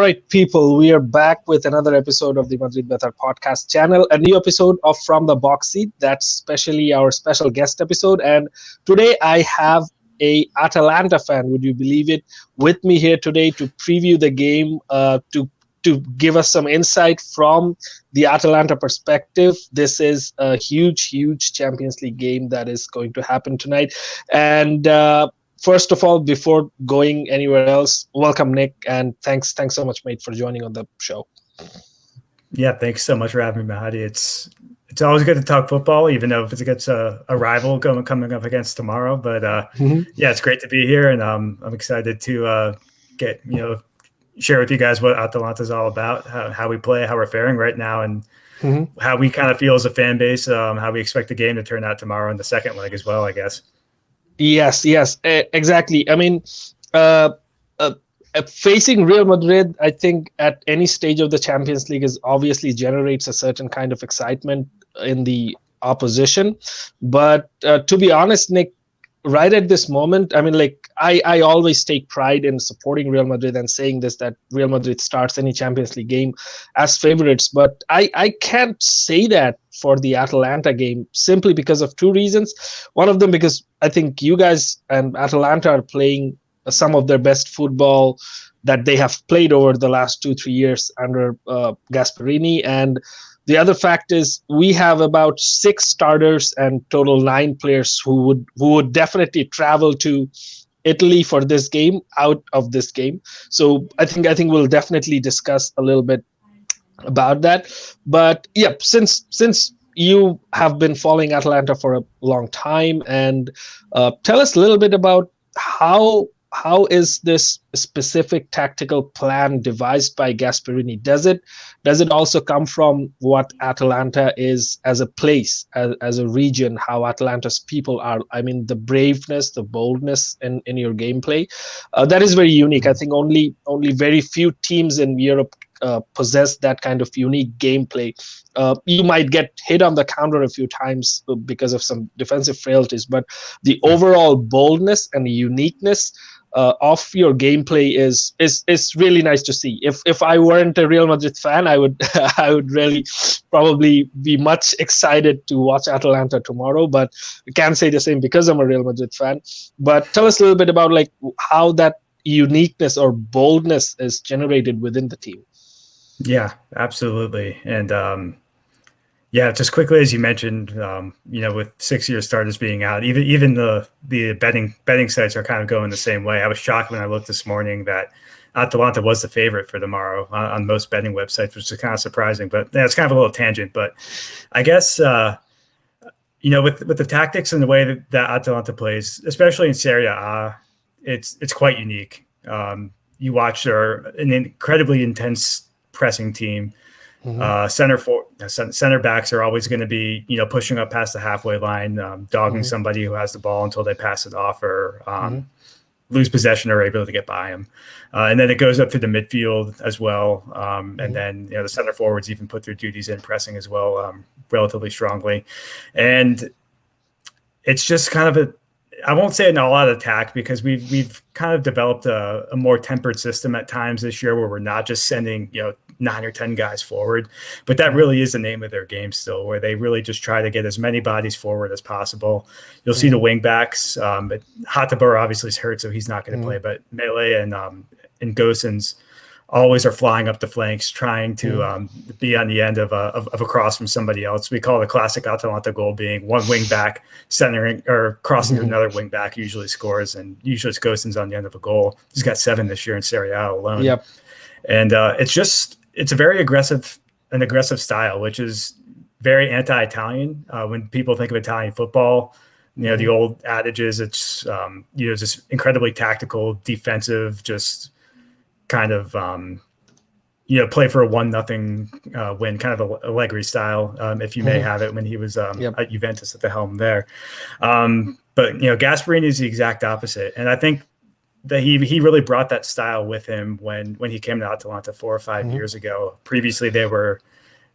right, people, we are back with another episode of the Madrid Betar podcast channel, a new episode of From the Box Seat. That's especially our special guest episode. And today I have a Atalanta fan, would you believe it, with me here today to preview the game, to give us some insight from the Atalanta perspective. This is a huge Champions League game that is going to happen tonight. And first of all, before going anywhere else, welcome Nick, and thanks so much, mate, for joining on the show. Yeah, thanks so much for having me, Mahdi. It's always good to talk football, even though it's against a rival coming up against tomorrow. But yeah, it's great to be here, and I'm excited to share with you guys what Atalanta is all about, how we play, how we're faring right now, and how we kind of feel as a fan base, how we expect the game to turn out tomorrow in the second leg as well, I guess. Yes, exactly. I mean, facing Real Madrid, I think at any stage of the Champions League is obviously generates a certain kind of excitement in the opposition. But to be honest, Nick, right at this moment, I mean, like I always take pride in supporting Real Madrid and saying this, that Real Madrid starts any Champions League game as favorites. But I can't say that for the Atalanta game simply because of two reasons. One of them, because I think you guys and Atalanta are playing some of their best football that they have played over the last 2-3 years under Gasperini. And the other fact is we have about 6 starters and total 9 players who would definitely travel to Italy for this game, out of this game. So I think we'll definitely discuss a little bit about that. But yeah, since you have been following Atalanta for a long time, and tell us a little bit about how is this specific tactical plan devised by Gasperini? Does it also come from what Atalanta is as a place, as a region, how Atalanta's people are? I mean, the braveness, the boldness in your gameplay, that is very unique. I think only very few teams in Europe possess that kind of unique gameplay. You might get hit on the counter a few times because of some defensive frailties, but the overall boldness and the uniqueness of your gameplay is really nice to see. If I weren't a Real Madrid fan, I would I would really probably be much excited to watch Atalanta tomorrow, but I can't say the same because I'm a Real Madrid fan. But tell us a little bit about like how that uniqueness or boldness is generated within the team. Yeah, absolutely. And yeah, just quickly, as you mentioned, with 6-year starters being out, even the betting sites are kind of going the same way. I was shocked when I looked this morning that Atalanta was the favorite for tomorrow on most betting websites, which is kind of surprising. But yeah, it's kind of a little tangent. But I guess with the tactics and the way that Atalanta plays, especially in Serie A, it's quite unique. You watch an incredibly intense pressing team. Center backs are always going to be, pushing up past the halfway line, dogging somebody who has the ball until they pass it off or lose possession or are able to get by them. And then it goes up to the midfield as well. And then, the center forwards even put their duties in pressing as well, relatively strongly. And it's just kind of I won't say an all-out attack because we've kind of developed a more tempered system at times this year where we're not just sending, 9 or 10 guys forward, but that really is the name of their game still, where they really just try to get as many bodies forward as possible. You'll see the wing backs, but Hatabur obviously is hurt, so he's not going to play, but Mele and Gosens always are flying up the flanks, trying to be on the end of a cross from somebody else. We call the classic Atalanta goal being one wing back centering or crossing another wing back usually scores, and usually it's Gosens on the end of a goal. He's got 7 this year in Serie A alone. Yep. And it's a very aggressive style, which is very anti-Italian. When people think of Italian football, the old adages, it's just incredibly tactical, defensive, just kind of play for a 1-0 win, kind of Allegri style, if you may have it, when he was at Juventus at the helm there. But Gasperini is the exact opposite, and I think that he really brought that style with him when he came to Atalanta 4 or 5 years ago. Previously, they were,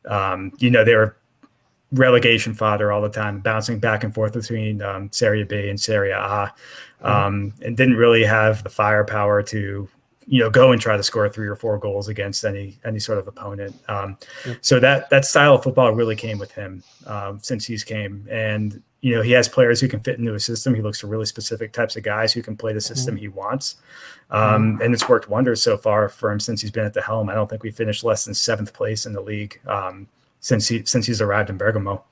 they were relegation fodder all the time, bouncing back and forth between Serie B and Serie A, and didn't really have the firepower to go and try to score 3 or 4 goals against any sort of opponent. So that style of football really came with him since he's came. And, he has players who can fit into his system. He looks for really specific types of guys who can play the system he wants. And it's worked wonders so far for him since he's been at the helm. I don't think we finished less than 7th place in the league since he's arrived in Bergamo.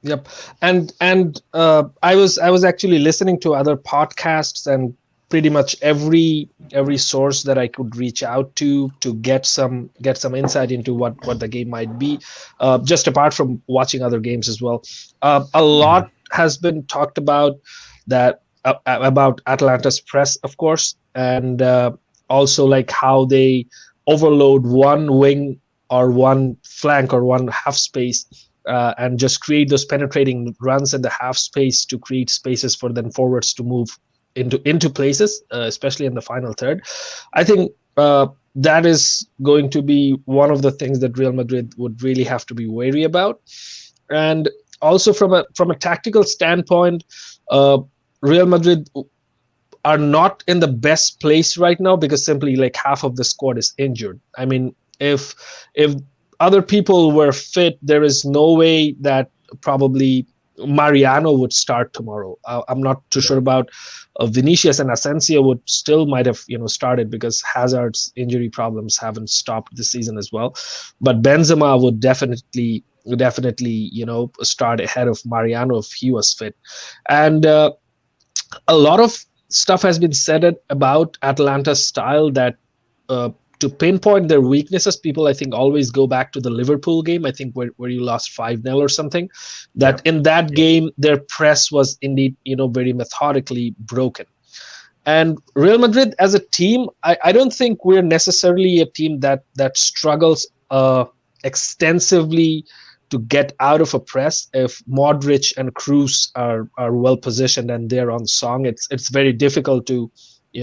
Yep. And I was actually listening to other podcasts, and pretty much every source that I could reach out to get some insight into what the game might be, just apart from watching other games as well. A lot has been talked about about Atalanta's press, of course, and also like how they overload one wing or one flank or one half space, and just create those penetrating runs in the half space to create spaces for then forwards to move into places, especially in the final third. I think that is going to be one of the things that Real Madrid would really have to be wary about. And also from a tactical standpoint, Real Madrid are not in the best place right now because simply like half of the squad is injured. I mean, if other people were fit, there is no way that probably Mariano would start tomorrow. I'm not too sure about Vinicius, and Asensio might have started because Hazard's injury problems haven't stopped this season as well. But Benzema would definitely start ahead of Mariano if he was fit. And a lot of stuff has been said about Atalanta's style that to pinpoint their weaknesses, people I think always go back to the Liverpool game, I think where you lost 5-0 or something, that in that game their press was indeed very methodically broken. And Real Madrid as a team, I don't think we're necessarily a team that struggles extensively to get out of a press. If Modric and Kroos are well positioned and they're on song, it's very difficult to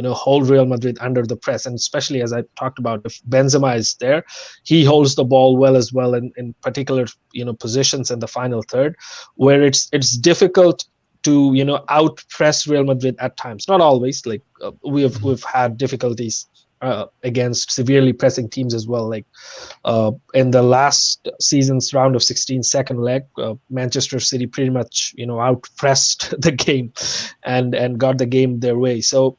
hold Real Madrid under the press. And especially as I talked about, if Benzema is there, he holds the ball well as well in particular positions in the final third, where it's difficult to out press Real Madrid at times. Not always. Like we've had difficulties against severely pressing teams as well. Like in the last season's round of 16 second leg, Manchester City pretty much out pressed the game and got the game their way. So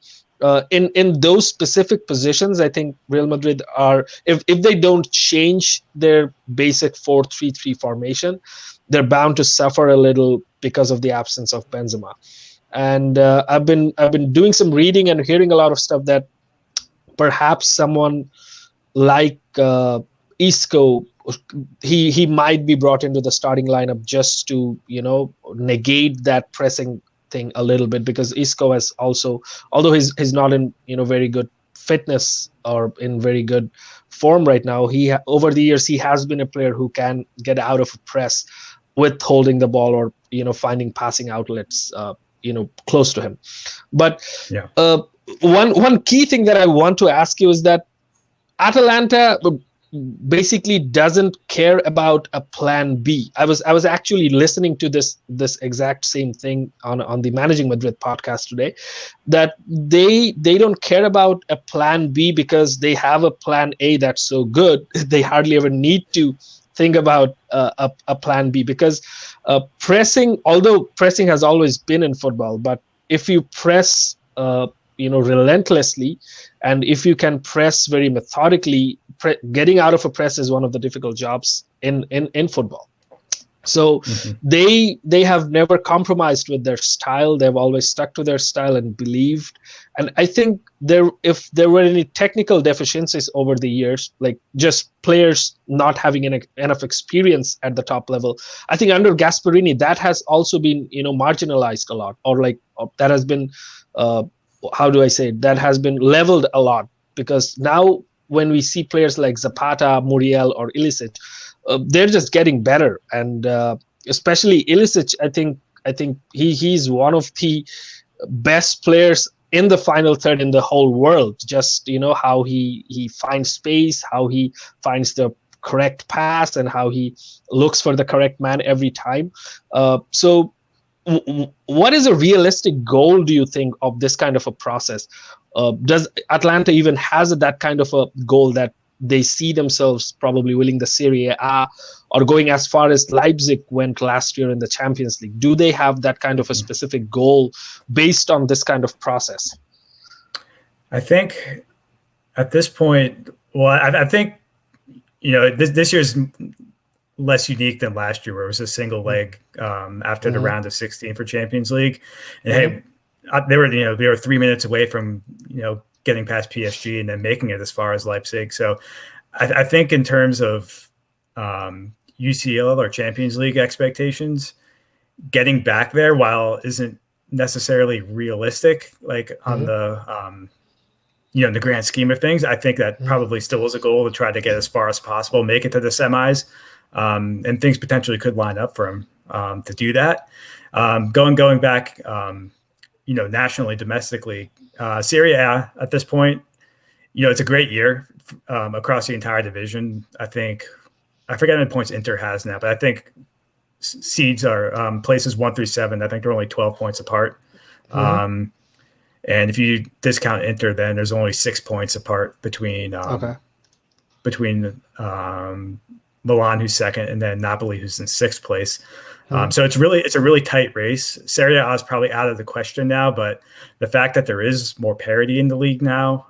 in those specific positions, I think Real Madrid are, if they don't change their basic 4-3-3 formation, they're bound to suffer a little because of the absence of Benzema. And I've been doing some reading and hearing a lot of stuff that perhaps someone like Isco, he might be brought into the starting lineup just to negate that pressing thing a little bit, because Isco has also, although he's not in very good fitness or in very good form right now, over the years he has been a player who can get out of a press with holding the ball or finding passing outlets close to him. But one key thing that I want to ask you is that Atalanta basically doesn't care about a plan B. I was actually listening to this exact same thing on the Managing Madrid podcast today, that they don't care about a plan B because they have a plan A that's so good they hardly ever need to think about a plan B, because pressing, although pressing has always been in football, but if you press relentlessly, and if you can press very methodically, getting out of a press is one of the difficult jobs in football. So they have never compromised with their style. They've always stuck to their style and believed. And I think if there were any technical deficiencies over the years, like just players not having enough experience at the top level, I think under Gasperini that has also been marginalized a lot, or that has been that has been leveled a lot, because now when we see players like Zapata, Muriel, or Ilicic, they're just getting better. And especially Ilicic, I think he's one of the best players in the final third in the whole world. Just how he finds space, how he finds the correct pass, and how he looks for the correct man every time. So what is a realistic goal, do you think, of this kind of a process? Does Atalanta even has that kind of a goal that they see themselves probably winning the Serie A or going as far as Leipzig went last year in the Champions League? Do they have that kind of a specific goal based on this kind of process? I think at this point, well, I think, this year's less unique than last year, where it was a single leg after the round of 16 for Champions League. And hey, they were 3 minutes away from, getting past PSG and then making it as far as Leipzig. So I think in terms of UCL or Champions League expectations, getting back there, while isn't necessarily realistic, like on the, in the grand scheme of things, I think that probably still is a goal to try to get as far as possible, make it to the semis, and things potentially could line up for him to do that. Going back, nationally, domestically, Serie A at this point, it's a great year across the entire division. I think, I forget how many points Inter has now, but I think seeds are places 1 through 7. I think they're only 12 points apart. And if you discount Inter, then there's only 6 points apart between Milan, who's second, and then Napoli, who's in 6th place. So it's a really tight race. Serie A is probably out of the question now, but the fact that there is more parity in the league now,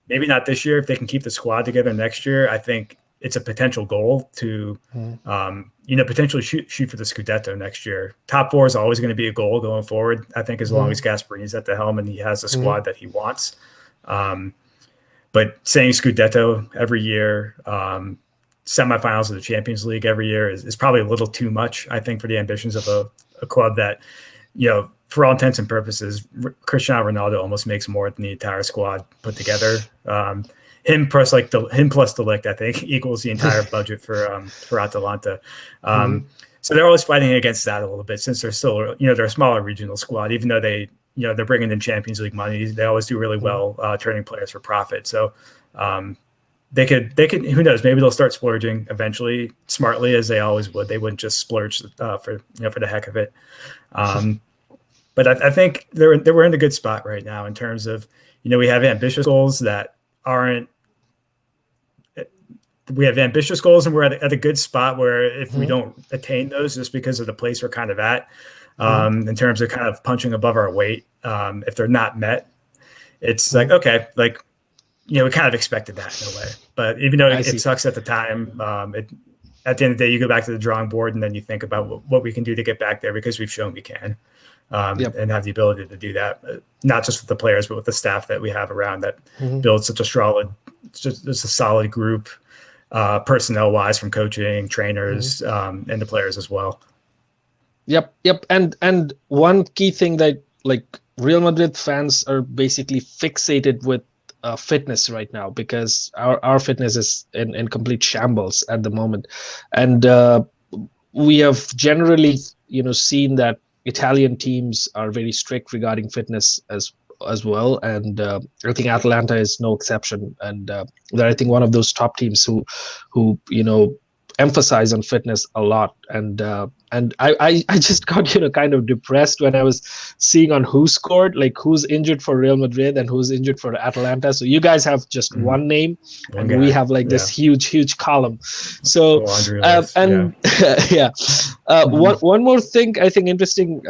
maybe not this year, if they can keep the squad together next year, I think it's a potential goal to, potentially shoot for the Scudetto next year. Top 4 is always going to be a goal going forward, I think, as long as Gasperini's at the helm and he has the squad that he wants. But saying Scudetto every year, semifinals of the Champions League every year is probably a little too much, I think, for the ambitions of a club that, for all intents and purposes, Cristiano Ronaldo almost makes more than the entire squad put together. Him plus De Ligt, I think, equals the entire budget for Atalanta. So they're always fighting against that a little bit, since they're still, they're a smaller regional squad, even though they, they're bringing in Champions League money. They always do really well turning players for profit. So they could, who knows, maybe they'll start splurging eventually, smartly, as they always would. They wouldn't just splurge for the heck of it. But I think we're in a good spot right now in terms of, we have ambitious goals that aren't. We have ambitious goals, and we're at a good spot where if we don't attain those, just because of the place we're kind of at, in terms of kind of punching above our weight, if they're not met, it's like, okay, like, we kind of expected that in a way. But even though it sucks at the time, at the end of the day, you go back to the drawing board and then you think about what we can do to get back there, because we've shown we can, and have the ability to do that, not just with the players, but with the staff that we have around that builds such a solid group, personnel wise, from coaching, trainers, and the players as well. Yep. And one key thing that, like, Real Madrid fans are basically fixated with fitness right now, because our fitness is in complete shambles at the moment. And we have generally, seen that Italian teams are very strict regarding fitness as well, and I think Atalanta is no exception, and they're, I think, one of those top teams who emphasize on fitness a lot. And I just got kind of depressed when I was seeing on who scored, like who's injured for Real Madrid and who's injured for Atalanta. So you guys have just one name, and we have like this huge column. So one more thing I think interesting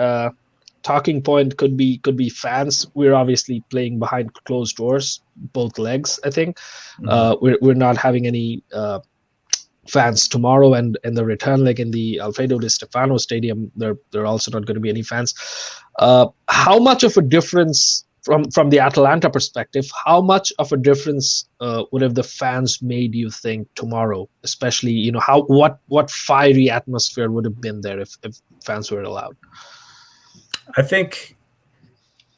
talking point could be fans. We're obviously playing behind closed doors, both legs. I think we're not having any fans tomorrow, and the return leg in the Alfredo Di Stefano Stadium, there are also not going to be any fans. How much of a difference from the Atalanta perspective? How much of a difference would have the fans made, you think, tomorrow? Especially, what fiery atmosphere would have been there if fans were allowed? I think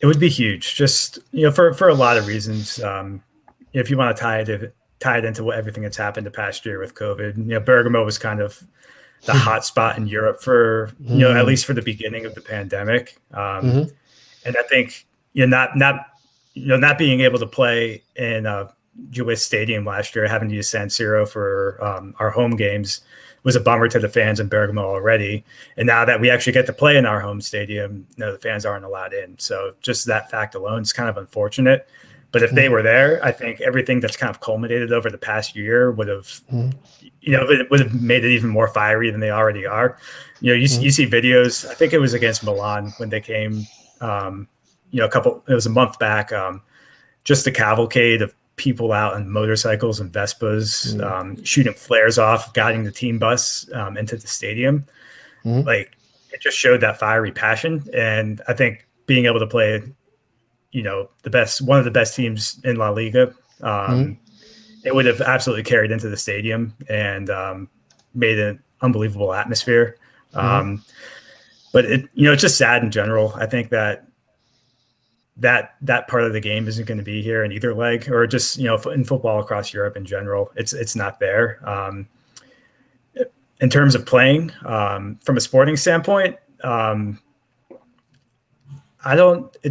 it would be huge, just for a lot of reasons. If you want to tie it into everything that's happened the past year with COVID. Bergamo was kind of the hot spot in Europe for at least for the beginning of the pandemic. And I think not being able to play in a Jewish stadium last year, having to use San Siro for our home games, was a bummer to the fans in Bergamo already. And now that we actually get to play in our home stadium, the fans aren't allowed in. So just that fact alone is kind of unfortunate. But if they were there, I think everything that's kind of culminated over the past year would have, it would have made it even more fiery than they already are. You see videos. I think it was against Milan when they came. It was a month back. Just the cavalcade of people out on motorcycles and Vespas, shooting flares off, guiding the team bus into the stadium. Like, it just showed that fiery passion. And I think being able to play, one of the best teams in La Liga, it would have absolutely carried into the stadium and made an unbelievable atmosphere. But it's just sad in general. I think that part of the game isn't going to be here in either leg, or just, in football across Europe in general, it's not there. In terms of playing, from a sporting standpoint, it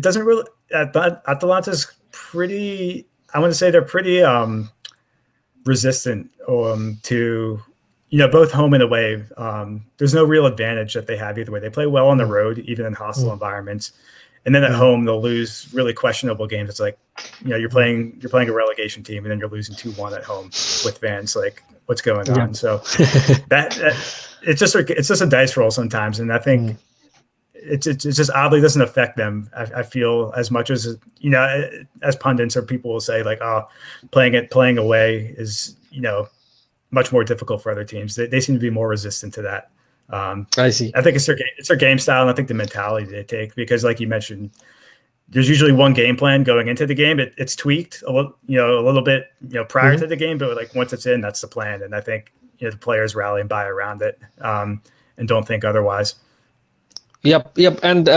doesn't really, Atalanta's pretty, I want to say they're pretty resistant to, both home and away. There's no real advantage that they have either way. They play well on the road, even in hostile environments. And then at home, they'll lose really questionable games. It's like, you're playing a relegation team, and then you're losing 2-1 at home with fans. Like, what's going on? So that it's just a dice roll sometimes. And I think it just oddly doesn't affect them. I feel as much as, as pundits or people will say, like, oh, playing away is, much more difficult for other teams. They seem to be more resistant to that. I see. I think it's their game style, and I think the mentality they take, because, like you mentioned, there's usually one game plan going into the game. It's tweaked a little bit, prior to the game, but like once it's in, that's the plan. And I think the players rally and buy around it, and don't think otherwise. Yep. And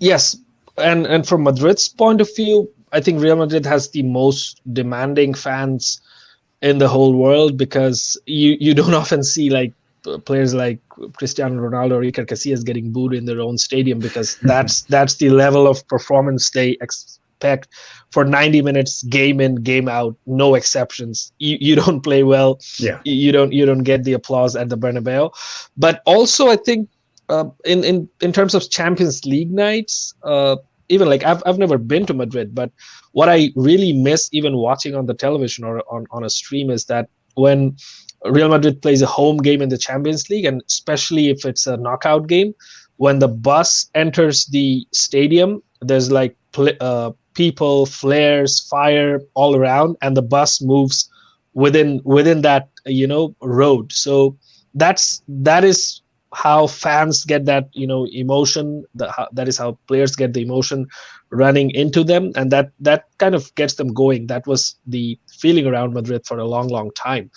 yes, and from Madrid's point of view, I think Real Madrid has the most demanding fans in the whole world, because you don't often see like players like Cristiano Ronaldo or Iker Casillas getting booed in their own stadium, because that's the level of performance they expect for 90 minutes, game in, game out, no exceptions. You don't play well, you don't get the applause at the Bernabeu. But also, I think in terms of Champions League nights, even like I've never been to Madrid, but what I really miss even watching on the television or on a stream is that when Real Madrid plays a home game in the Champions League, and especially if it's a knockout game, when the bus enters the stadium, there's like people, flares, fire all around, and the bus moves within that road. So that is how fans get that emotion. That is how players get the emotion running into them, and that kind of gets them going. That was the feeling around Madrid for a long time,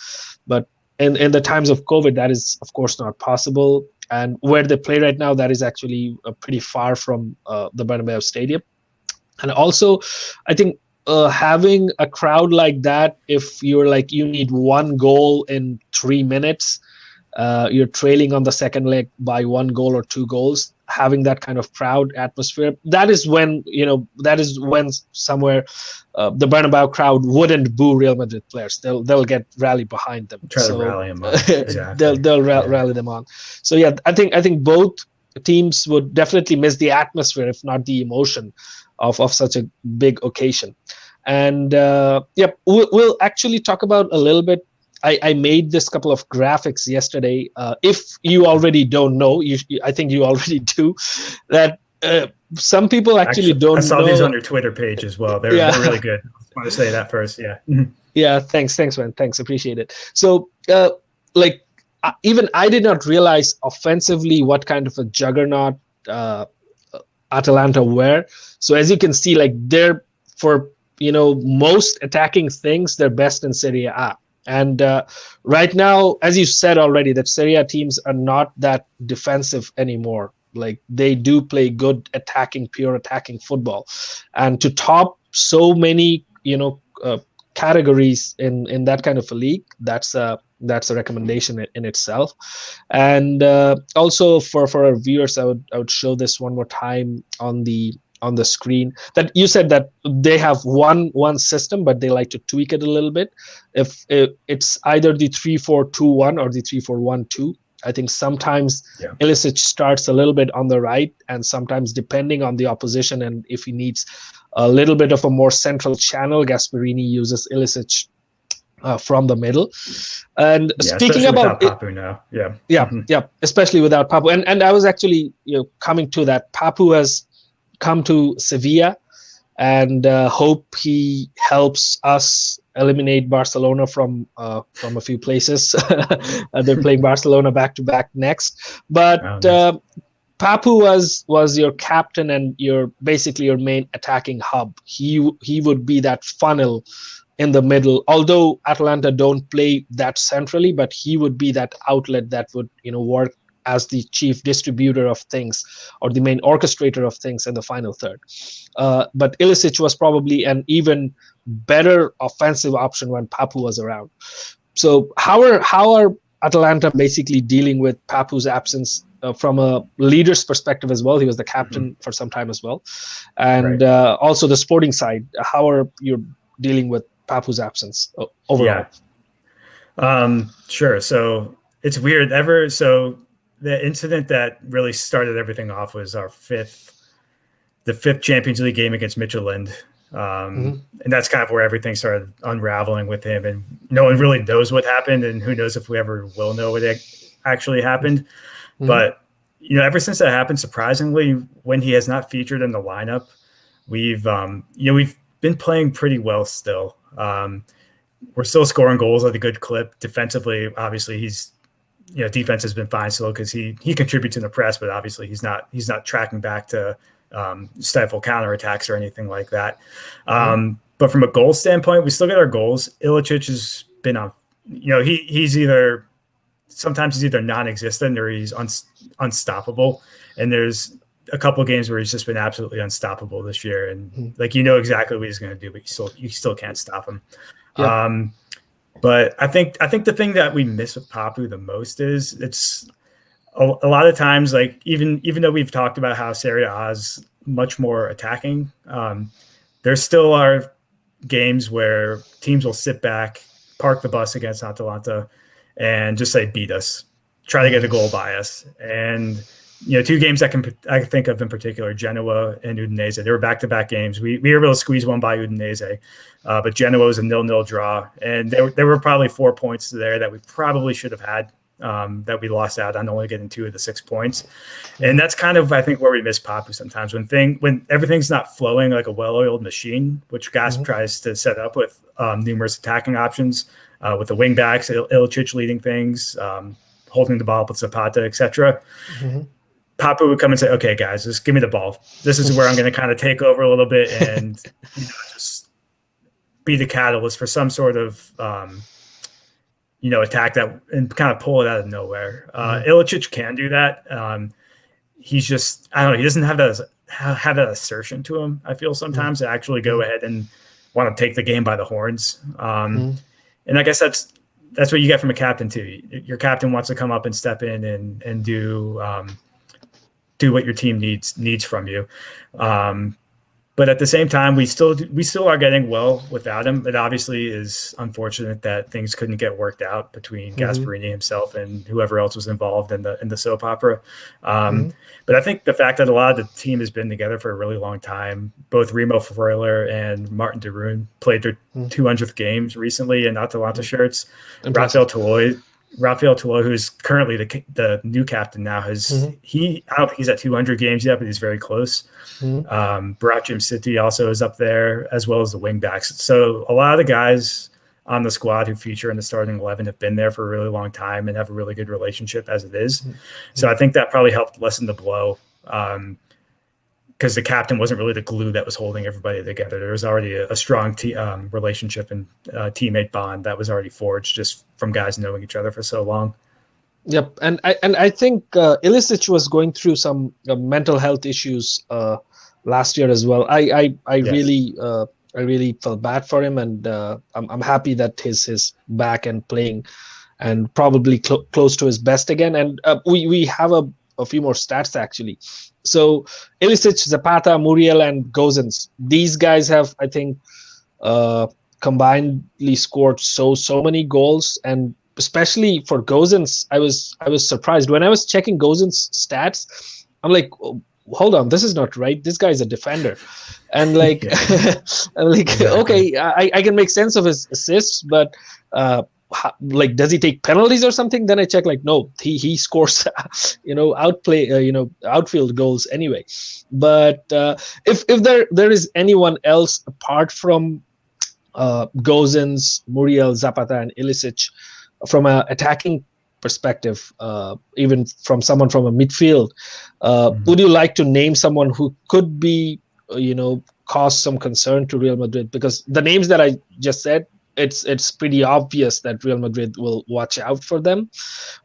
but in the times of COVID, that is of course not possible. And where they play right now, that is actually pretty far from the Bernabeu Stadium. And also, I think having a crowd like that, if you're like you need one goal in 3 minutes, you're trailing on the second leg by 1 goal or 2 goals, having that kind of crowd atmosphere, that is when somewhere the Bernabeu crowd wouldn't boo Real Madrid players. They'll get rallied behind them. Try to rally them on. Exactly. they'll rally them on. So yeah, I think both teams would definitely miss the atmosphere, if not the emotion of such a big occasion. And we'll actually talk about a little bit. I made this couple of graphics yesterday. If you already don't know, I think you already do, that some people actually don't know. I saw these on your Twitter page as well. They're really good. I just want to say that first. Yeah. Yeah. Thanks, man. Thanks. Appreciate it. So, even I did not realize offensively what kind of a juggernaut Atalanta were. So as you can see, like they're for most attacking things, they're best in Serie A. And right now, as you said already, that Serie A teams are not that defensive anymore. Like they do play good pure attacking football. And to top so many, categories in that kind of a league, that's a recommendation in itself. And also for our viewers, I would show this one more time on the the screen. That you said that they have one system, but they like to tweak it a little bit. If it's either the 3-4-2-1 or the 3-4-1-2. I think sometimes Ilicic starts a little bit on the right, and sometimes depending on the opposition and if he needs a little bit of a more central channel, Gasperini uses Ilicic from the middle. And speaking about Papu now, especially without Papu, and I was actually coming to that. Papu has come to Sevilla, and hope he helps us eliminate Barcelona from a few places. They're playing Barcelona back to back next, but Papu was your captain and basically your main attacking hub. He would be that funnel in the middle, although Atalanta don't play that centrally, but he would be that outlet that would work as the chief distributor of things or the main orchestrator of things in the final third. But Ilicic was probably an even better offensive option when Papu was around. So how are Atalanta basically dealing with Papu's absence from a leader's perspective as well? He was the captain for some time as well. And also the sporting side, how are you dealing with Papu's absence overall? Sure. So it's weird. The incident that really started everything off was the fifth Champions League game against Midtjylland. And that's kind of where everything started unraveling with him, and no one really knows what happened, and who knows if we ever will know what actually happened. But ever since that happened, surprisingly, when he has not featured in the lineup, we've been playing pretty well still. We're still scoring goals at a good clip. Defensively, obviously, defense has been fine still because he contributes in the press, but obviously he's not tracking back to stifle counterattacks or anything like that. But from a goal standpoint, we still get our goals. Ilicic has been on, he's either non-existent or he's unstoppable. And there's a couple of games where he's just been absolutely unstoppable this year. And exactly what he's going to do, but you still can't stop him. Yeah. But I think the thing that we miss with Papu the most is it's a lot of times, like even though we've talked about how Serie A is much more attacking, there still are games where teams will sit back, park the bus against Atalanta, and just say beat us, try to get a goal by us. And two games I think of in particular, Genoa and Udinese. They were back-to-back games. We were able to squeeze one by Udinese, but Genoa was a 0-0 draw, and there were probably 4 points there that we probably should have had, that we lost out on, only getting 2 of the 6 points. And that's kind of, I think, where we miss Papu sometimes, when everything's not flowing like a well-oiled machine, which Gas tries to set up with numerous attacking options, with the wing backs, Ilicic leading things, holding the ball up with Zapata, etc. Papu would come and say, okay, guys, just give me the ball. This is where I'm going to kind of take over a little bit and just be the catalyst for some sort of, attack that and kind of pull it out of nowhere. Ilicic can do that. He's just, I don't know, he doesn't have that assertion to him, I feel sometimes, to actually go ahead and want to take the game by the horns. And I guess that's what you get from a captain too. Your captain wants to come up and step in and do what your team needs from you. But at the same time, we still are getting well without him. It obviously is unfortunate that things couldn't get worked out between Gasperini himself and whoever else was involved in the soap opera. But I think the fact that a lot of the team has been together for a really long time, both Remo Freuler and Martin de Roon played their 200th games recently in Atalanta shirts. Rafael Tolo, who's currently the new captain now, I don't think he's at 200 games yet, but he's very close. Baracim City also is up there, as well as the wing backs. So a lot of the guys on the squad who feature in the starting 11 have been there for a really long time and have a really good relationship as it is. So I think that probably helped lessen the blow, because the captain wasn't really the glue that was holding everybody together. There was already a strong relationship and teammate bond that was already forged just from guys knowing each other for so long. Yep, and I think Ilicic was going through some mental health issues last year as well. I really felt bad for him, and I'm happy that he's back and playing, and probably close to his best again. And we have a a few more stats actually. So Ilicic, Zapata, Muriel, and Gozens. These guys have, I think, combinedly scored so many goals, and especially for Gozens, I was surprised when I was checking Gozens stats. I'm like, oh, hold on, this is not right. This guy's a defender, and like, Yeah, I'm like, exactly. okay, I can make sense of his assists, but like, does he take penalties or something? Then I check, like, no, he scores, outplay, outfield goals anyway. But if there is anyone else apart from Gozens, Muriel, Zapata, and Ilicic, from an attacking perspective, even from someone from a midfield, would you like to name someone who could be, cause some concern to Real Madrid? Because the names that I just said, it's pretty obvious that Real Madrid will watch out for them.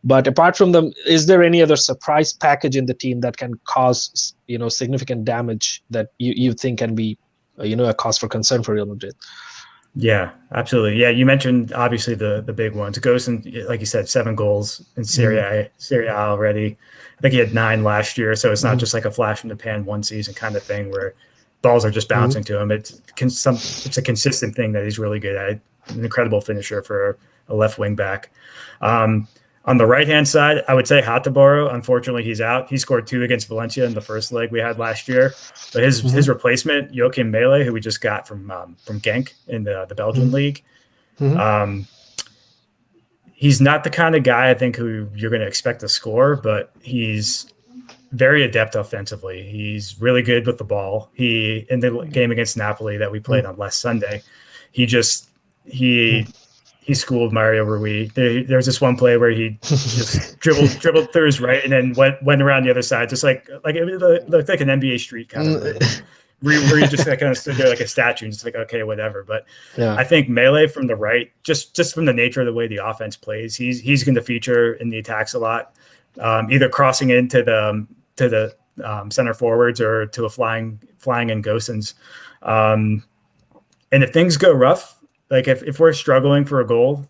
But apart from them, is there any other surprise package in the team that can cause, significant damage that you think can be, a cause for concern for Real Madrid? Yeah, absolutely. Yeah, you mentioned obviously the big ones. Gosens, like you said, 7 goals in Serie A already. I think he had 9 last year, so it's not just like a flash in the pan one season kind of thing where balls are just bouncing to him. It's a consistent thing that he's really good at. An incredible finisher for a left wing back. On the right-hand side, I would say Hataboro. Unfortunately, he's out. He scored 2 against Valencia in the first leg we had last year. But his replacement, Joachim Mele, who we just got from Genk in the Belgian league, he's not the kind of guy I think who you're going to expect to score, but he's very adept offensively. He's really good with the ball. He, in the game against Napoli that we played on last Sunday, he schooled Mario Rui. There was this one play where he just dribbled through his right and then went around the other side, just like it looked like an NBA street kind of move. Where you just kind of stood there like a statue and just like, okay, whatever. But yeah. I think Mele from the right, just from the nature of the way the offense plays, he's going to feature in the attacks a lot, either crossing into the center forwards or to a flying in Gosens. And if things go rough, like if we're struggling for a goal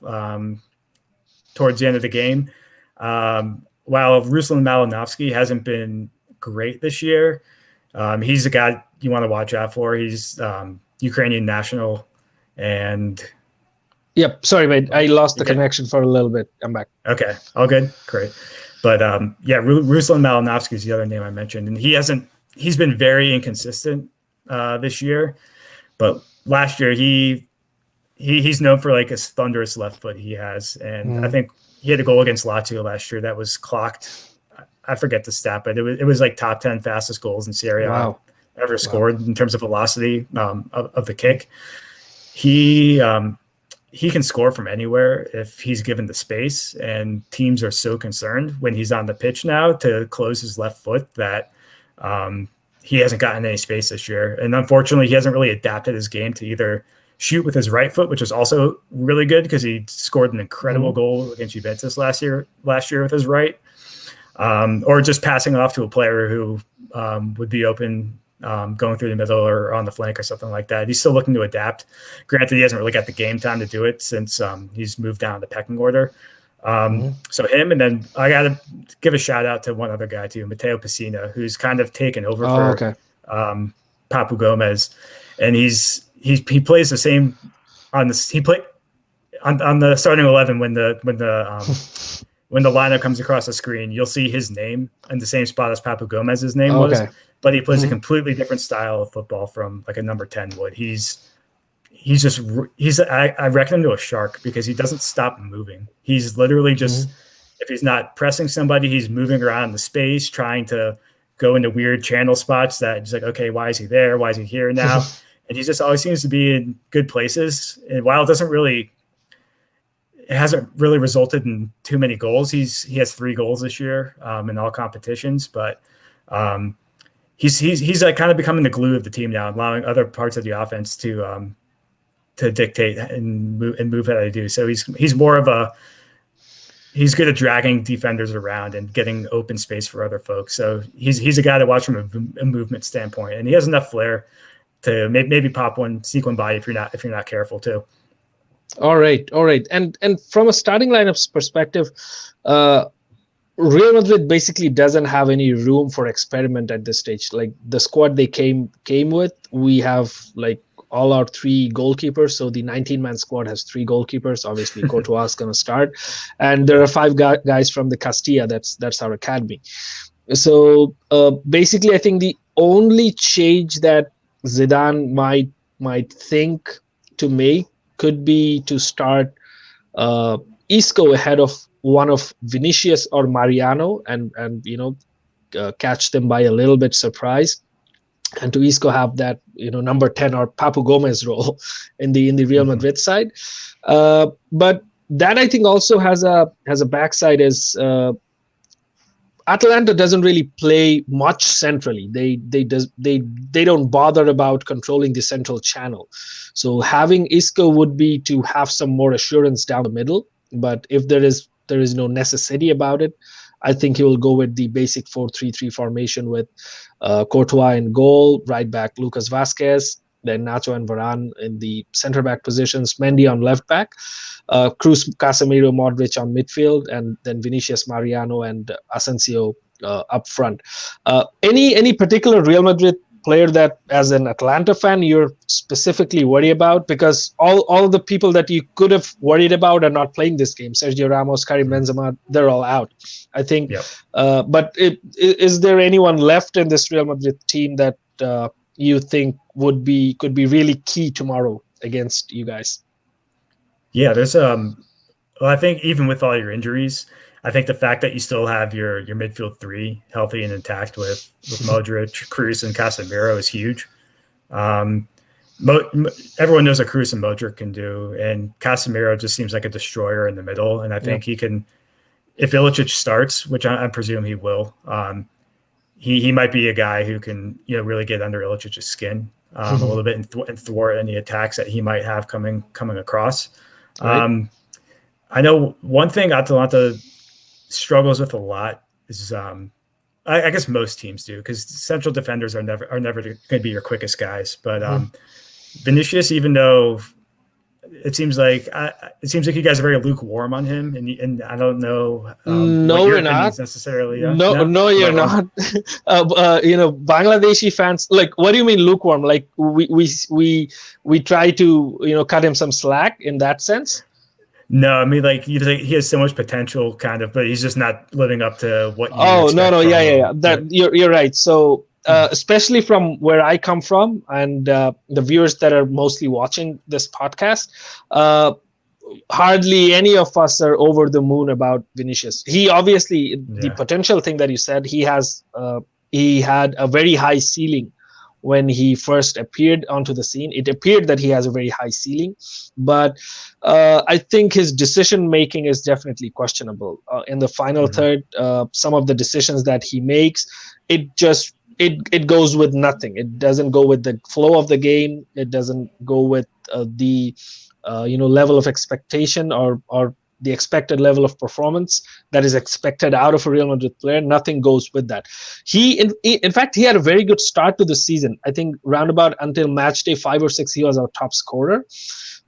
towards the end of the game, while Ruslan Malinovsky hasn't been great this year, he's a guy you want to watch out for. He's Ukrainian national, and yep. Sorry, mate, I lost the connection for a little bit. I'm back. Okay, all good, great. But Ruslan Malinovsky is the other name I mentioned, and he's been very inconsistent this year. But last year he's known for like his thunderous left foot he has, and I think he had a goal against Lazio last year that was clocked. I forget the stat, but it was like top 10 fastest goals in Serie A ever scored in terms of velocity of the kick. He can score from anywhere if he's given the space, and teams are so concerned when he's on the pitch now to close his left foot that he hasn't gotten any space this year. And unfortunately, he hasn't really adapted his game to either shoot with his right foot, which is also really good because he scored an incredible goal against Juventus last year with his right, or just passing off to a player who would be open going through the middle or on the flank or something like that. He's still looking to adapt. Granted, he hasn't really got the game time to do it since he's moved down the pecking order. So him, and then I got to give a shout out to one other guy too, Matteo Pessina, who's kind of taken over for Papu Gomez, and he plays the same on this. He played on the starting 11 when the lineup comes across the screen. You'll see his name in the same spot as Papu Gomez's name was, but he plays a completely different style of football from like a number 10 would. I reckon him to a shark because he doesn't stop moving. He's literally just, if he's not pressing somebody, he's moving around the space, trying to go into weird channel spots that just like, okay, why is he there? Why is he here now? And he just always seems to be in good places. And while it hasn't really resulted in too many goals, he has 3 goals this year in all competitions, but he's like kind of becoming the glue of the team now, allowing other parts of the offense to dictate and move how they do. So he's more of he's good at dragging defenders around and getting open space for other folks. So he's a guy to watch from a movement standpoint, and he has enough flair to maybe pop one, sneak one by if you're not careful too. All right. And from a starting lineups perspective, Real Madrid basically doesn't have any room for experiment at this stage. Like the squad they came with, we have like all our three goalkeepers. So the 19-man squad has three goalkeepers. Obviously, Courtois is going to start, and there are five guys from the Castilla. That's our academy. So basically, I think the only change that Zidane might think to make could be to start uh, Isco ahead of one of Vinicius or Mariano, and catch them by a little bit surprise, and to Isco have that number 10 or Papu Gomez role in the Real Madrid side. But that I think also has a backside is. Atalanta doesn't really play much centrally. They don't bother about controlling the central channel. So having Isco would be to have some more assurance down the middle. But if there is no necessity about it, I think he will go with the basic 4-3-3 formation with Courtois in goal, right back Lucas Vasquez, then Nacho and Varane in the center back positions, Mendy on left back, Cruz, Casemiro, Modric on midfield, and then Vinicius, Mariano, and Asensio up front. Any particular Real Madrid player that, as an Atalanta fan, you're specifically worried about? Because all the people that you could have worried about are not playing this game. Sergio Ramos, Karim Benzema, they're all out, I think. Yep. But is there anyone left in this Real Madrid team that you think could be really key tomorrow against you guys? Yeah, there's well, I think even with all your injuries, I think the fact that you still have your midfield three healthy and intact with Modric, Cruz, and Casemiro is huge. Everyone knows what Cruz and Modric can do, and Casemiro just seems like a destroyer in the middle. And I think he can, if Ilicic starts, which I presume he will, he might be a guy who can really get under Ilicic's skin a little bit and thwart any attacks that he might have coming across. Right. I know one thing Atalanta struggles with a lot is I guess most teams do, because central defenders are never going to be your quickest guys. But Vinicius, even though it seems like you guys are very lukewarm on him, and I don't know. No, we're not necessarily. No, you're not. Bangladeshi fans, like, what do you mean lukewarm? Like we try to cut him some slack in that sense. No, I mean, like, he has so much potential, kind of, but he's just not living up to what you expect. No, yeah. That you're right. So especially from where I come from, and the viewers that are mostly watching this podcast, hardly any of us are over the moon about Vinicius. He obviously, the potential thing that you said, he had a very high ceiling when he first appeared onto the scene. It appeared that he has a very high ceiling, but I think his decision making is definitely questionable. In the final third, some of the decisions that he makes, it goes with nothing. It doesn't go with the flow of the game. It doesn't go with the level of expectation or the expected level of performance that is expected out of a Real Madrid player. Nothing goes with that. In fact, he had a very good start to the season. I think roundabout until match day 5 or 6, he was our top scorer.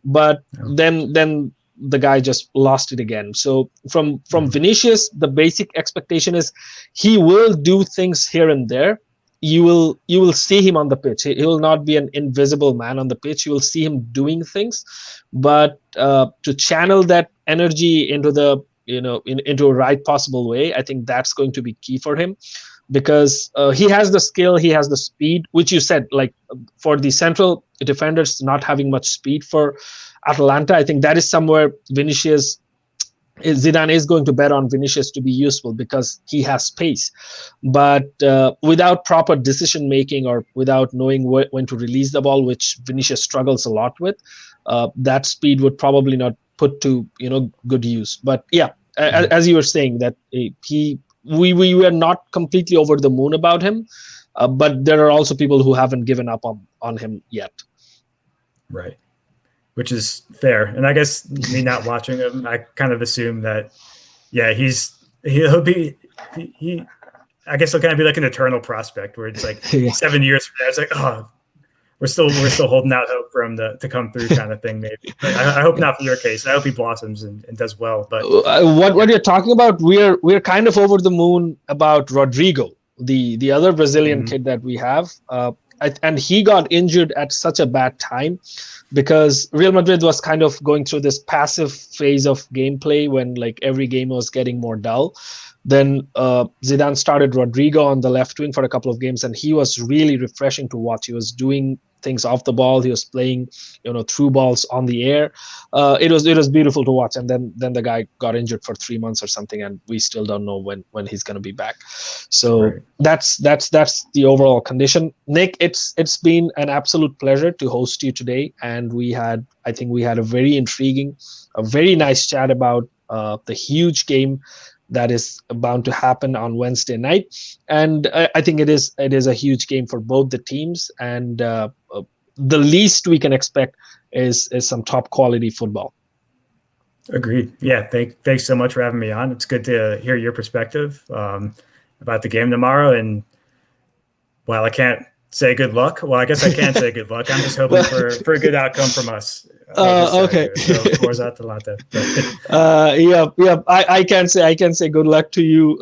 But then the guy just lost it again. So from Vinicius, the basic expectation is he will do things here and there. You will see him on the pitch. He will not be an invisible man on the pitch. You will see him doing things, but to channel that energy into the into a right possible way, I think that's going to be key for him, because he has the skill, he has the speed, which you said, like, for the central defenders not having much speed for Atalanta. I think that is somewhere Zidane is going to bet on Vinicius to be useful, because he has pace, but without proper decision making or without knowing when to release the ball, which Vinicius struggles a lot with, that speed would probably not put to good use. But as you were saying, that we were not completely over the moon about him, but there are also people who haven't given up on him yet. Right. Which is fair. And I guess me not watching him, I kind of assume that, he'll be I guess he'll kind of be like an eternal prospect, where it's like 7 years from now, it's like, we're still holding out hope for him to come through, kind of thing, maybe. But I hope not for your case. I hope he blossoms and does well. But what you're talking about, we're kind of over the moon about Rodrigo, the other Brazilian kid that we have, and he got injured at such a bad time because Real Madrid was kind of going through this passive phase of gameplay when like every game was getting more dull. Then Zidane started Rodrigo on the left wing for a couple of games, and he was really refreshing to watch. He was doing things off the ball. He was playing, through balls on the air. It was beautiful to watch. And then the guy got injured for 3 months or something, and we still don't know when he's going to be back. So right. that's the overall condition. Nick, it's been an absolute pleasure to host you today, and I think we had a very intriguing, a very nice chat about the huge game that is bound to happen on Wednesday night, and I think it is a huge game for both the teams, and the least we can expect is some top quality football. Agreed. Yeah, thanks so much for having me on. It's good to hear your perspective about the game tomorrow. And while I can't say good luck, well, I guess I can say good luck. I'm just hoping for a good outcome from us. Okay. So forza Atalanta. Yeah. I can say good luck to you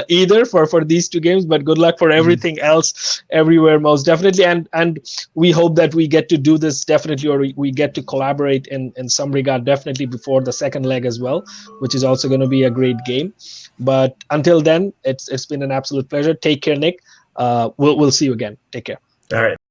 either for these two games, but good luck for everything else everywhere, most definitely. And we hope that we get to do this definitely, or we get to collaborate in some regard definitely before the second leg as well, which is also going to be a great game. But until then, it's been an absolute pleasure. Take care, Nick. We'll see you again. Take care. All right.